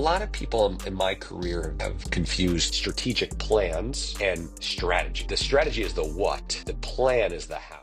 lot of people in my career have confused strategic plans and strategy. The strategy is the what, the plan is the how.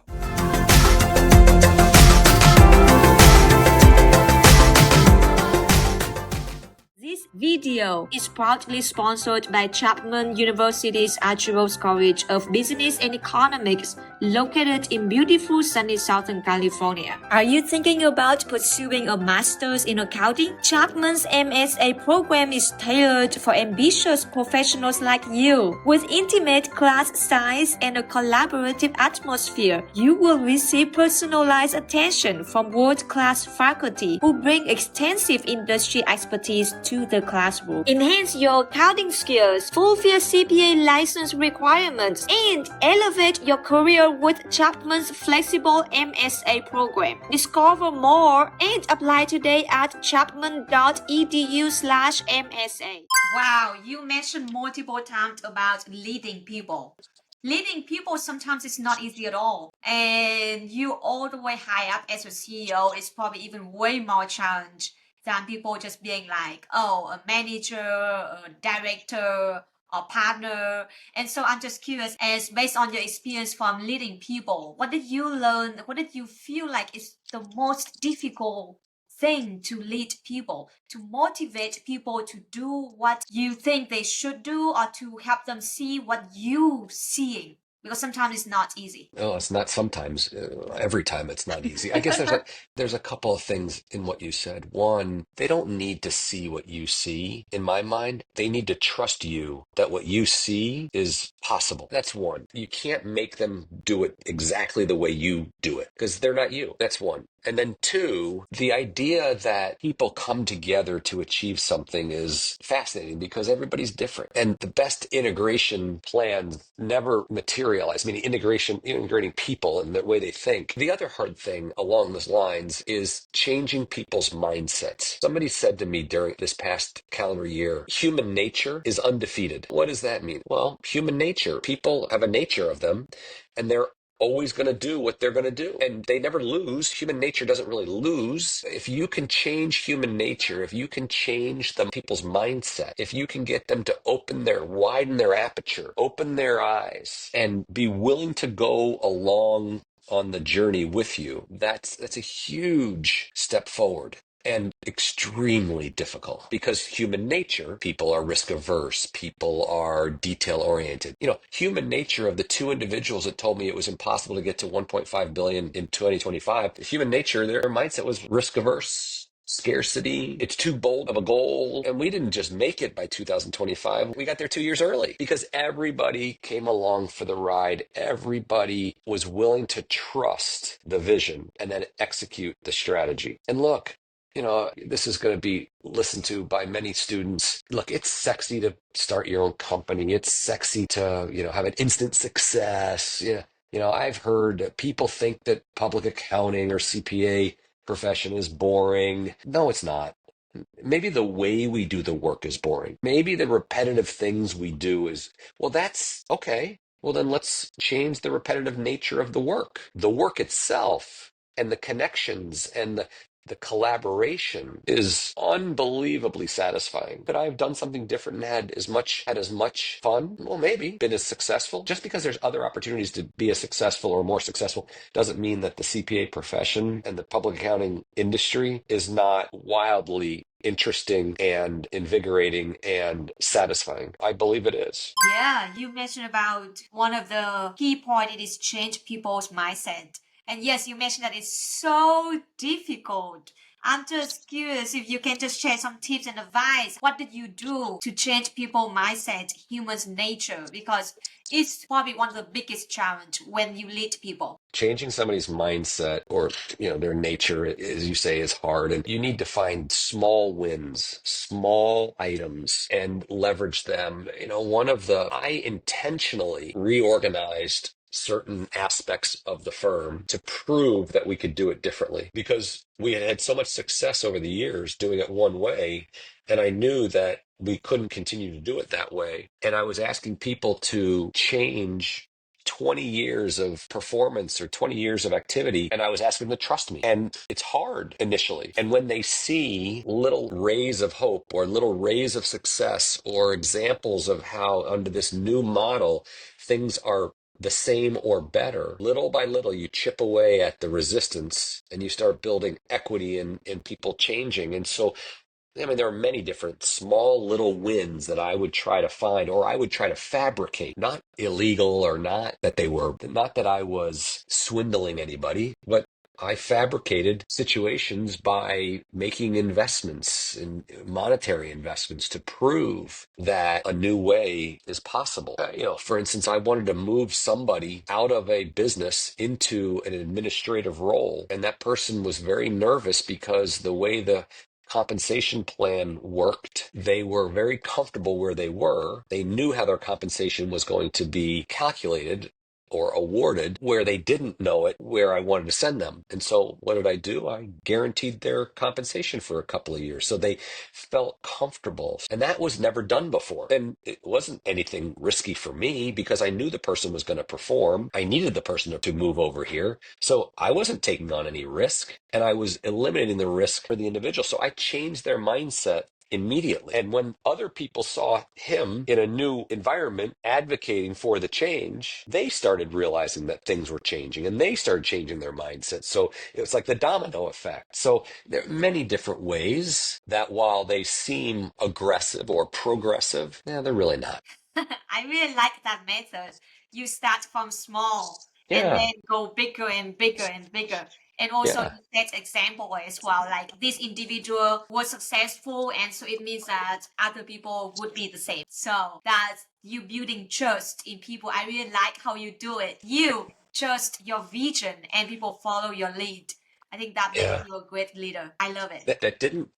This video is proudly sponsored by Chapman University's Archibald College of Business and Economics, located in beautiful sunny Southern California. Are you thinking about pursuing a master's in accounting? Chapman's MSA program is tailored for ambitious professionals like you. With intimate class size and a collaborative atmosphere, you will receive personalized attention from world-class faculty who bring extensive industry expertise to the classroom. Enhance your accounting skills, fulfill CPA license requirements, and elevate your career with Chapman's flexible MSA program. Discover more and apply today at chapman.edu/MSA. Wow, you mentioned multiple times about leading people. Leading people sometimes is not easy at all. And you all the way high up as a CEO is probably even way more challenge than people just being like, oh, a manager, a director, a partner. And so I'm just curious, as based on your experience from leading people, what did you learn? What did you feel like is the most difficult thing to lead people, to motivate people to do what you think they should do, or to help them see what you seeing? Because sometimes it's not easy. No, it's not sometimes. Every time it's not easy. I guess there's a couple of things in what you said. One, they don't need to see what you see. In my mind, they need to trust you that what you see is possible. That's one. You can't make them do it exactly the way you do it because they're not you. That's one. And then two, the idea that people come together to achieve something is fascinating because everybody's different. And the best integration plans never materialize, meaning integrating people and the way they think. The other hard thing along those lines is changing people's mindsets. Somebody said to me during this past calendar year, human nature is undefeated. What does that mean? Well, human nature, people have a nature of them, and they're always going to do what they're going to do. And they never lose. Human nature doesn't really lose. If you can change human nature, if you can change people's mindset, if you can get them to widen their aperture, open their eyes, and be willing to go along on the journey with you, that's a huge step forward. And extremely difficult because human nature, people are risk averse, people are detail oriented. Human nature of the two individuals that told me it was impossible to get to 1.5 billion in 2025, human nature, their mindset was risk averse. Scarcity, it's too bold of a goal. And we didn't just make it by 2025. We got there 2 years early because everybody came along for the ride. Everybody was willing to trust the vision and then execute the strategy. And look, this is going to be listened to by many students. Look, it's sexy to start your own company. It's sexy to, have an instant success. I've heard people think that public accounting or CPA profession is boring. No, it's not. Maybe the way we do the work is boring. Maybe the repetitive things we do is, well, that's okay. Well, then let's change the repetitive nature of the work. The work itself and the connections and the collaboration is unbelievably satisfying. Could I have done something different and had as much fun? Well, maybe. Been as successful? Just because there's other opportunities to be as successful or more successful doesn't mean that the CPA profession and the public accounting industry is not wildly interesting and invigorating and satisfying. I believe it is. Yeah, you mentioned about one of the key points is change people's mindset. And yes, you mentioned that it's so difficult. I'm just curious if you can just share some tips and advice. What did you do to change people's mindset, human's nature? Because it's probably one of the biggest challenge when you lead people. Changing somebody's mindset or, their nature, as you say, is hard. And you need to find small wins, small items, and leverage them. I intentionally reorganized certain aspects of the firm to prove that we could do it differently because we had so much success over the years doing it one way. And I knew that we couldn't continue to do it that way. And I was asking people to change 20 years of performance or 20 years of activity, and I was asking them to trust me. And it's hard initially. And when they see little rays of hope or little rays of success or examples of how under this new model, things are the same or better, little by little, you chip away at the resistance and you start building equity in people changing. And so I mean, there are many different small little wins that I would try to find or I would try to fabricate, not illegal or not that I was swindling anybody, but I fabricated situations by making investments in monetary investments to prove that a new way is possible. For instance, I wanted to move somebody out of a business into an administrative role, and that person was very nervous because the way the compensation plan worked. They were very comfortable where they were. They knew how their compensation was going to be calculated or awarded. Where they didn't know it, where I wanted to send them. And so what did I do? I guaranteed their compensation for a couple of years. So they felt comfortable. And that was never done before. And it wasn't anything risky for me because I knew the person was going to perform. I needed the person to move over here. So I wasn't taking on any risk and I was eliminating the risk for the individual. So I changed their mindset immediately. And when other people saw him in a new environment advocating for the change, they started realizing that things were changing and they started changing their mindset. So it was like the domino effect. So there are many different ways that while they seem aggressive or progressive, they're really not. I really like that method. You start from small and Yeah, then go bigger and bigger and bigger. And also yeah, you set example as well, like this individual was successful and so it means that other people would be the same. So that's you building trust in people. I really like how you do it. You trust your vision and people follow your lead. I think that makes yeah. you a great leader. I love it. That didn't,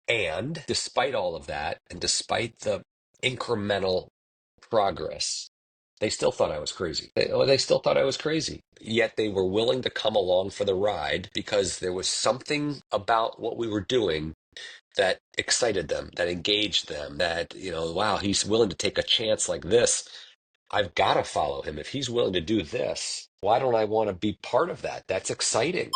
and despite all of that, and despite the incremental progress, they still thought I was crazy. They still thought I was crazy. Yet they were willing to come along for the ride because there was something about what we were doing that excited them, that engaged them, that, wow, he's willing to take a chance like this. I've got to follow him. If he's willing to do this, why don't I want to be part of that? That's exciting.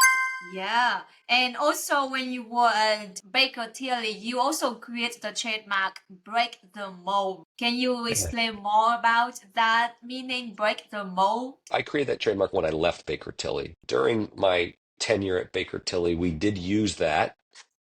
Yeah, and also when you were at Baker Tilly, you also create the trademark "break the mold." Can you explain more about that meaning, break the mold? I created that trademark when I left Baker Tilly. During my tenure at Baker Tilly, we did use that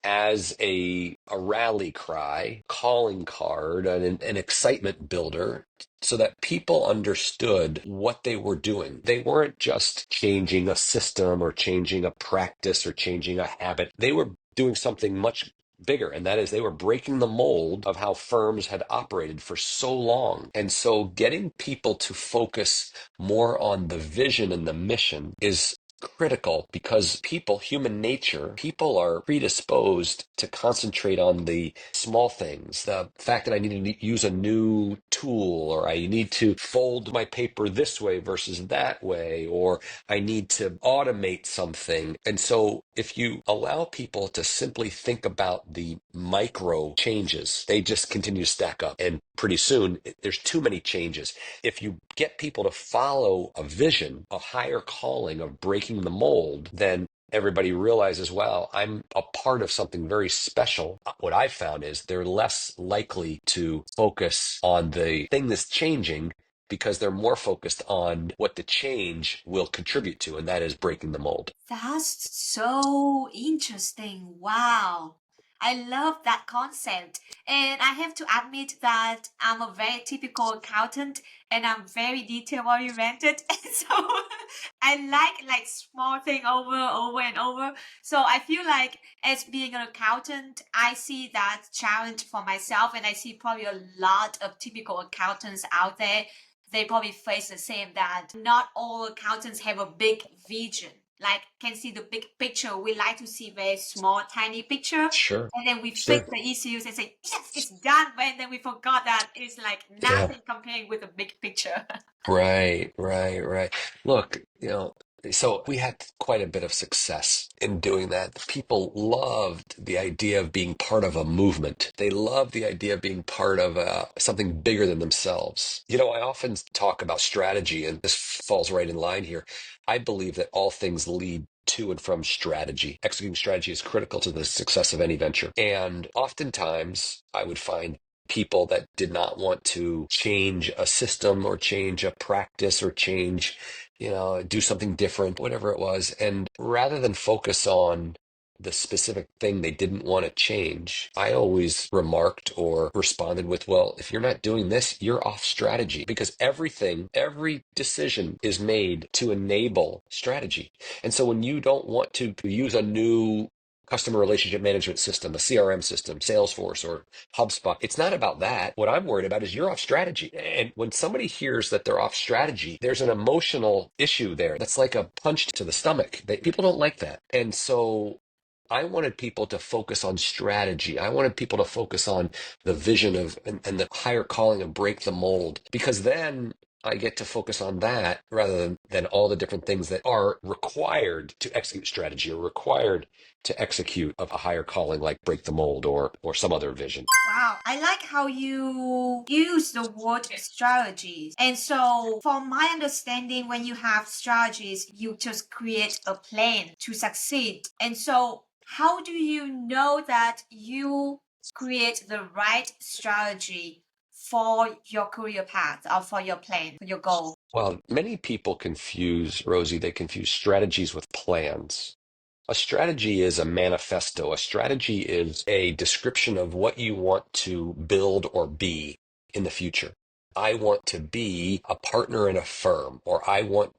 as a rally cry, calling card, an excitement builder so that people understood what they were doing. They weren't just changing a system or changing a practice or changing a habit. They were doing something much bigger, and that is they were breaking the mold of how firms had operated for so long. And so getting people to focus more on the vision and the mission is critical because human nature, people are predisposed to concentrate on the small things. The fact that I need to use a new tool, or I need to fold my paper this way versus that way, or I need to automate something. And so if you allow people to simply think about the micro changes, they just continue to stack up. And pretty soon, there's too many changes. If you get people to follow a vision, a higher calling of breaking the mold, then everybody realizes, wow, I'm a part of something very special. What I've found is they're less likely to focus on the thing that's changing because they're more focused on what the change will contribute to, and that is breaking the mold. That's so interesting. Wow. I love that concept. And I have to admit that I'm a very typical accountant and I'm very detail oriented. And so I like small thing over and over. So I feel like as being an accountant, I see that challenge for myself and I see probably a lot of typical accountants out there. They probably face the same that not all accountants have a big vision like can see the big picture. We like to see very small, tiny picture, Sure, and then we fix sure. the issues and say, yes, it's done. But then we forgot that it's like Yeah. nothing comparing with the big picture. Right, right, right. Look, So we had quite a bit of success in doing that. People loved the idea of being part of a movement. They loved the idea of being part of something bigger than themselves. I often talk about strategy, and this falls right in line here. I believe that all things lead to and from strategy. Executing strategy is critical to the success of any venture. And oftentimes I would find people that did not want to change a system or change a practice or change, do something different, whatever it was. And rather than focus on the specific thing they didn't want to change, I always remarked or responded with, well, if you're not doing this, you're off strategy, because every decision is made to enable strategy. And so when you don't want to use a new customer relationship management system, a CRM system, Salesforce or HubSpot, it's not about that. What I'm worried about is you're off strategy. And when somebody hears that they're off strategy, there's an emotional issue there. That's like a punch to the stomach. People don't like that. And so I wanted people to focus on strategy. I wanted people to focus on the vision of and the higher calling of break the mold, because then I get to focus on that rather than all the different things that are required to execute strategy or required to execute a higher calling like break the mold or some other vision. Wow, I like how you use the word strategies. And so, from my understanding, when you have strategies, you just create a plan to succeed. And so, how do you know that you create the right strategy for your career path or for your plan, for your goal? Well, many people confuse, Rosie, they confuse strategies with plans. A strategy is a manifesto. A strategy is a description of what you want to build or be in the future. I want to be a partner in a firm, or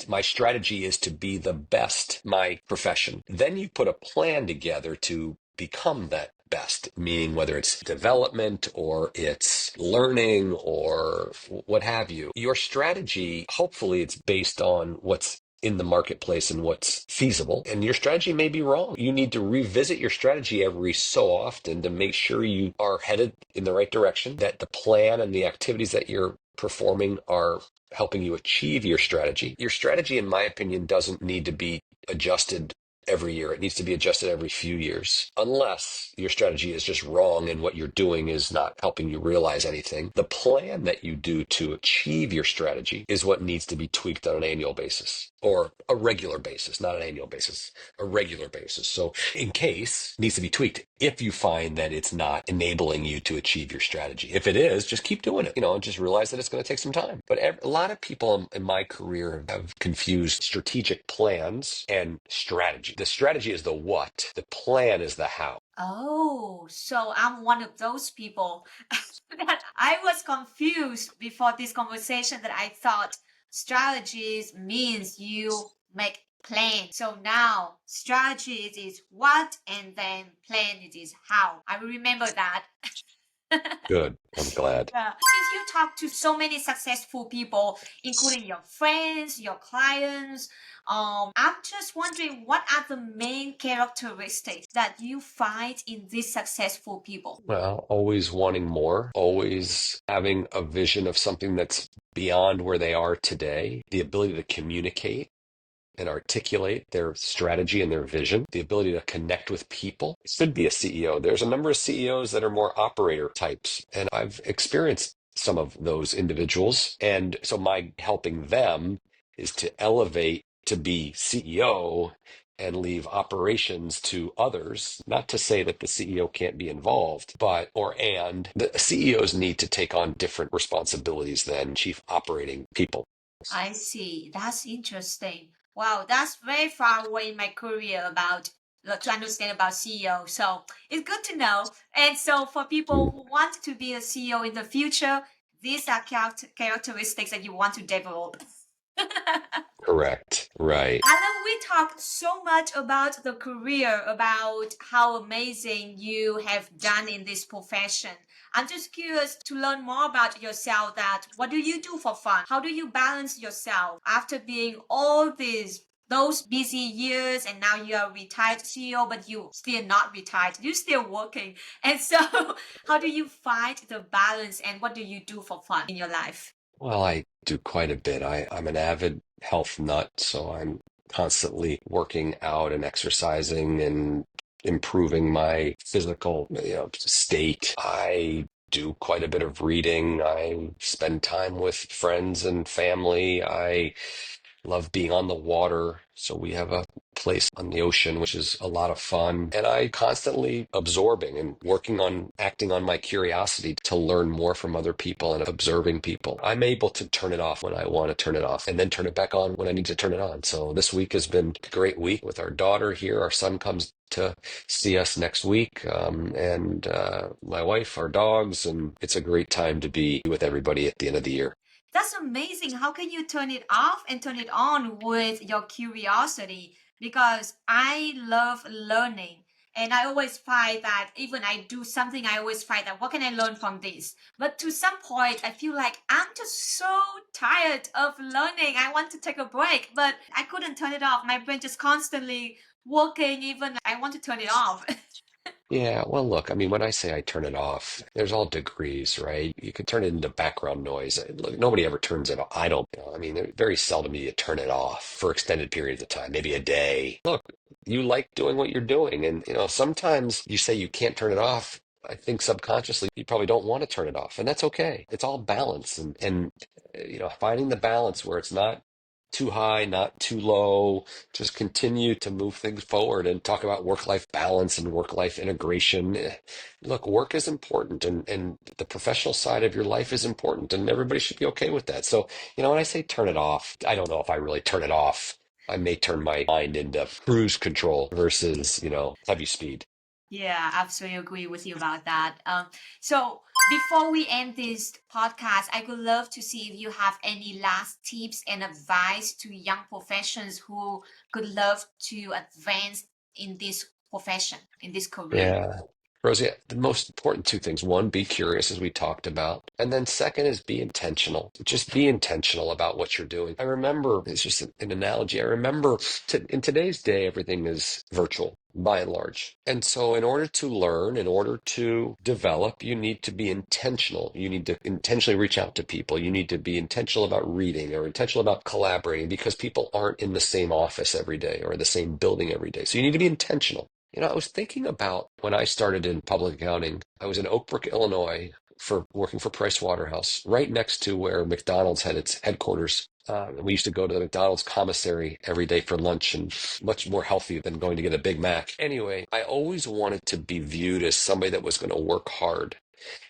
my strategy is to be the best in my profession. Then you put a plan together to become that best, meaning whether it's development or it's learning or what have you. Your strategy, hopefully it's based on what's in the marketplace and what's feasible. And your strategy may be wrong. You need to revisit your strategy every so often to make sure you are headed in the right direction, that the plan and the activities that you're performing are helping you achieve your strategy. Your strategy, in my opinion, doesn't need to be adjusted every year. It needs to be adjusted every few years, unless your strategy is just wrong and what you're doing is not helping you realize anything. The plan that you do to achieve your strategy is what needs to be tweaked on an annual basis, or a regular basis, not an annual basis, a regular basis. So in case, it needs to be tweaked if you find that it's not enabling you to achieve your strategy. If it is, just keep doing it, and just realize that it's going to take some time. But a lot of people in my career have confused strategic plans and strategy. The strategy is the what, the plan is the how. Oh, so I'm one of those people that I was confused before this conversation, that I thought strategies means you make plan. So now strategies is what, and then plan it is how. I will remember that. Good. I'm glad. Yeah. Since you talk to so many successful people, including your friends, your clients, I'm just wondering, what are the main characteristics that you find in these successful people? Well, always wanting more, always having a vision of something that's beyond where they are today, the ability to communicate and articulate their strategy and their vision, the ability to connect with people. It should be a CEO. There's a number of CEOs that are more operator types, and I've experienced some of those individuals. And so my helping them is to elevate to be CEO and leave operations to others. Not to say that the CEO can't be involved, and the CEOs need to take on different responsibilities than chief operating people. I see. That's interesting. Wow, that's very far away in my career about to understand about CEO. So it's good to know. And so for people who want to be a CEO in the future, these are characteristics that you want to develop. Correct. Right. Alan, we talked so much about the career, about how amazing you have done in this profession. I'm just curious to learn more about yourself. That what do you do for fun? How do you balance yourself after being all those busy years, and now you are a retired CEO, but you still not retired. You're still working. And so how do you find the balance, and what do you do for fun in your life? Well, I do quite a bit. I'm an avid health nut, so I'm constantly working out and exercising and improving my physical, state. I do quite a bit of reading. I spend time with friends and family. I love being on the water. So we have a place on the ocean, which is a lot of fun. And I constantly absorbing and working on acting on my curiosity to learn more from other people and observing people. I'm able to turn it off when I want to turn it off and then turn it back on when I need to turn it on. So this week has been a great week with our daughter here. Our son comes to see us next week, and my wife, our dogs, and it's a great time to be with everybody at the end of the year. That's amazing. How can you turn it off and turn it on with your curiosity? Because I love learning. And I always find that even I do something, I always find that what can I learn from this? But to some point, I feel like I'm just so tired of learning. I want to take a break, but I couldn't turn it off. My brain just constantly working, even I want to turn it off. Yeah, well, look, I mean, when I say I turn it off, there's all degrees, right? You can turn it into background noise. Look, nobody ever turns it off. I don't, I mean, very seldom do you turn it off for extended periods of time, maybe a day. Look, you like doing what you're doing. And, sometimes you say you can't turn it off. I think subconsciously you probably don't want to turn it off, and that's okay. It's all balance and finding the balance where it's not too high, not too low, just continue to move things forward and talk about work-life balance and work-life integration. Look, work is important and the professional side of your life is important and everybody should be okay with that. So, when I say turn it off, I don't know if I really turn it off. I may turn my mind into cruise control versus, heavy speed. Yeah, absolutely agree with you about that. So before we end this podcast, I would love to see if you have any last tips and advice to young professions who could love to advance in this profession, in this career. Yeah. Rosie, the most important two things. One, be curious, as we talked about. And then second is be intentional. Just be intentional about what you're doing. I remember, it's just an analogy. I remember in today's day, everything is virtual by and large. And so in order to learn, in order to develop, you need to be intentional. You need to intentionally reach out to people. You need to be intentional about reading or intentional about collaborating because people aren't in the same office every day or the same building every day. So you need to be intentional. I was thinking about when I started in public accounting, I was in Oak Brook, Illinois, for working for Price Waterhouse, right next to where McDonald's had its headquarters. We used to go to the McDonald's commissary every day for lunch and much more healthy than going to get a Big Mac. Anyway, I always wanted to be viewed as somebody that was going to work hard.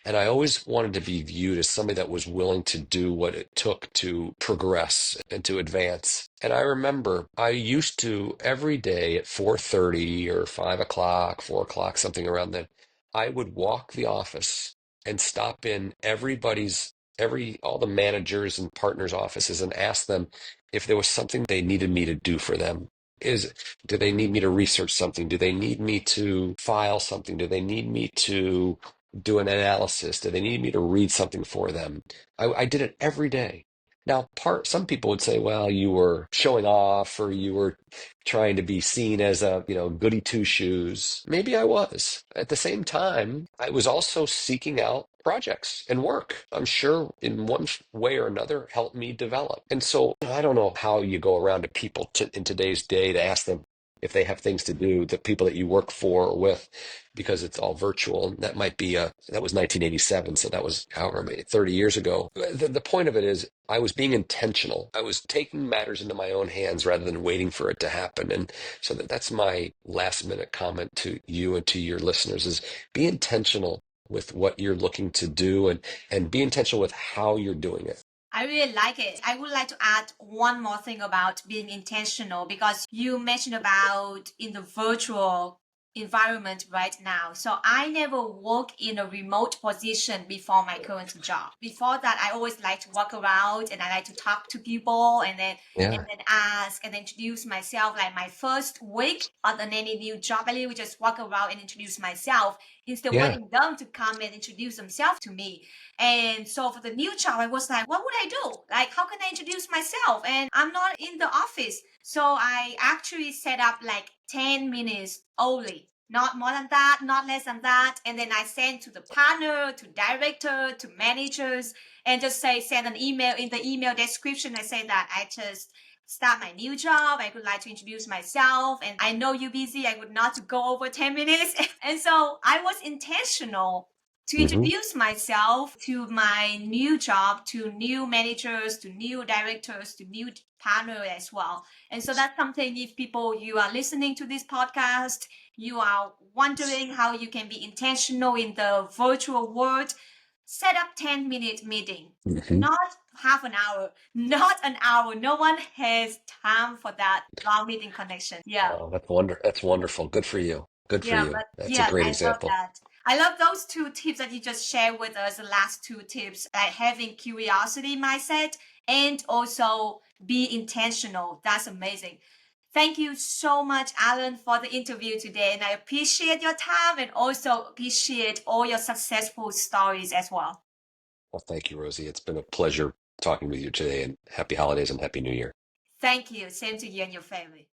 And I always wanted to be viewed as somebody that was willing to do what it took to progress and to advance. And I remember I used to every day at 4:30 or 5 o'clock, 4 o'clock, something around then, I would walk the office and stop in all the managers and partners' offices and ask them if there was something they needed me to do for them. Do they need me to research something? Do they need me to file something? Do they need me to do an analysis? Do they need me to read something for them? I did it every day. Now, some people would say, well, you were showing off or you were trying to be seen as a, goody two shoes. Maybe I was. At the same time, I was also seeking out projects and work. I'm sure in one way or another helped me develop. And so I don't know how you go around to people in today's day to ask them if they have things to do, the people that you work for or with, because it's all virtual. And that was 1987. So that was however many, 30 years ago. The point of it is I was being intentional. I was taking matters into my own hands rather than waiting for it to happen. And so that's my last minute comment to you and to your listeners is be intentional with what you're looking to do and be intentional with how you're doing it. I really like it. I would like to add one more thing about being intentional because you mentioned about in the virtual environment right now. So I never work in a remote position before my current job. Before that, I always like to walk around and I like to talk to people and Yeah. then ask and introduce myself. Like my first week on any new job, I literally just walk around and introduce myself instead of Yeah. waiting them to come and introduce themselves to me. And so for the new job, I was like, what would I do? Like, how can I introduce myself? And I'm not in the office. So I actually set up like 10 minutes only. Not more than that, not less than that. And then I send to the partner, to director, to managers, and just send an email. In the email description, I say that I just start my new job, I would like to introduce myself. And I know you're busy. I would not to go over 10 minutes. And so I was intentional to introduce myself to my new job, to new managers, to new directors, to new partners as well. And so that's something, if people, you are listening to this podcast, you are wondering how you can be intentional in the virtual world, set up 10-minute meeting, not half an hour, not an hour. No one has time for that long meeting connection. Yeah. Oh, that's wonderful. Good for you. Good for Yeah, you. but That's a yeah, great I love example. that. I love those two tips that you just shared with us, the last two tips, like having curiosity mindset and also be intentional. That's amazing. Thank you so much, Alan, for the interview today. And I appreciate your time and also appreciate all your successful stories as well. Well, thank you, Rosie. It's been a pleasure talking with you today, and happy holidays and happy new year. Thank you. Same to you and your family.